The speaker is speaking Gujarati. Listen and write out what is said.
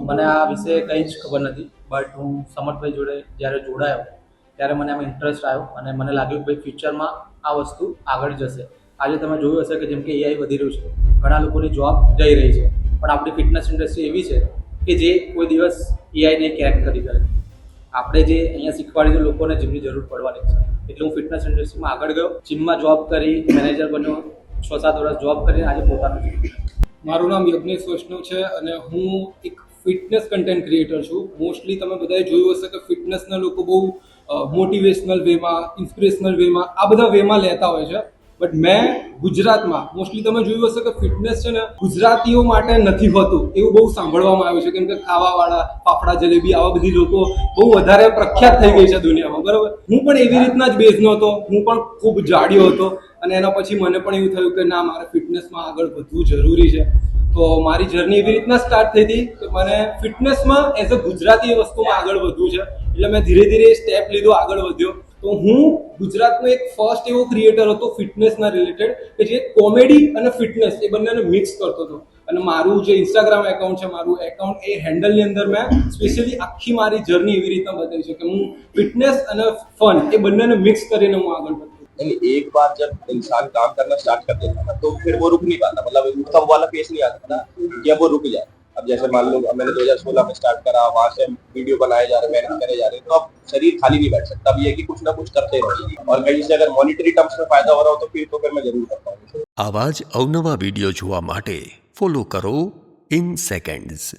મને આ વિશે કંઈ જ ખબર નથી, બટ હું સમર્થભાઈ જોડે જ્યારે જોડાયો ત્યારે મને આમાં ઇન્ટરેસ્ટ આવ્યો અને મને લાગ્યું કે ભાઈ ફ્યુચરમાં આ વસ્તુ આગળ જશે. આજે તમે જોયું હશે કે જેમ કે એઆઈ વધી રહ્યું છે, ઘણા લોકોની જોબ જઈ રહી છે, પણ આપણી ફિટનેસ ઇન્ડસ્ટ્રી એવી છે કે જે કોઈ દિવસ એઆઈને ક્રેક કરી કરે. આપણે જે અહીંયા શીખવાડીશું લોકોને જેમની જરૂર પડવાની છે, એટલે હું ફિટનેસ ઇન્ડસ્ટ્રીમાં આગળ ગયો, જીમમાં જોબ કરી, મેનેજર બન્યો, 6-7 વર્ષ જોબ કરીને આજે પોતાનું જીમ. મારું નામ યજ્ઞેશ વૈષ્ણવ છે અને હું એક ફિટનેસ કન્ટેન્ટ ક્રિએટર છું. મોસ્ટલી તમે બધાએ જોયું હશે કે ફિટનેસના લોકો બહુ મોટિવેશનલ વેમાં, ઇન્સ્પિરેશનલ વેમાં આ બધા વેમાં લેતા હોય છે. બટ મેં ગુજરાતમાં મોસ્ટલી તમે જોયું હશે કે ફિટનેસ છે ને ગુજરાતીઓ માટે નથી હોતું એવું બહુ સાંભળવામાં આવ્યું છે, કેમ કે ખાવાવાળા ફાફડા જલેબી આવા બધી લોકો બહુ વધારે પ્રખ્યાત થઈ ગઈ છે દુનિયામાં, બરાબર. હું પણ એવી રીતના જ બેઝનો હતો, હું પણ ખૂબ જાડિયો હતો અને એના પછી મને પણ એવું થયું કે ના, મારે ફિટનેસમાં આગળ વધવું જરૂરી છે. તો મારી જર્ની એવી રીતના સ્ટાર્ટ થઈ હતી કે મને ફિટનેસમાં એઝ અ ગુજરાતી એ વસ્તુમાં આગળ વધવું છે, એટલે મેં ધીરે ધીરે સ્ટેપ લીધો, આગળ વધ્યો. તો હું ગુજરાતનો એક ફર્સ્ટ એવો ક્રિએટર હતો ફિટનેસના રિલેટેડ કે જે કોમેડી અને ફિટનેસ એ બંનેને મિક્સ કરતો હતો. અને મારું જે ઇન્સ્ટાગ્રામ એકાઉન્ટ છે, મારું એકાઉન્ટ એ હેન્ડલની અંદર મેં સ્પેશિયલી આખી મારી જર્ની એવી રીતના બતાવી છે કે હું ફિટનેસ અને ફન એ બંનેને મિક્સ કરીને હું આગળ વધ્યો. नहीं, एक बार जब इंसान काम करना स्टार्ट कर देता है तो फिर वो रुक नहीं पाता, मतलब उसका वो वाला फेस नहीं आ सकता कि अब वो रुक जाए. अब जैसे मान लो अब मैंने 2016 में स्टार्ट करा, वहां से वीडियो बनाए जा रहे, मेहनत करे जा रहे, तो अब शरीर खाली नहीं बैठ सकता. अब ये है कि कुछ ना कुछ करते रहो और कहीं से अगर मॉनिटरी टर्म्स में फायदा हो रहा हो तो फिर मैं जरूर करता हूँ. આવા જ અવનવા વિડીયો જોવા માટે ફોલો કરો ઇન સેકન્ડ્સ.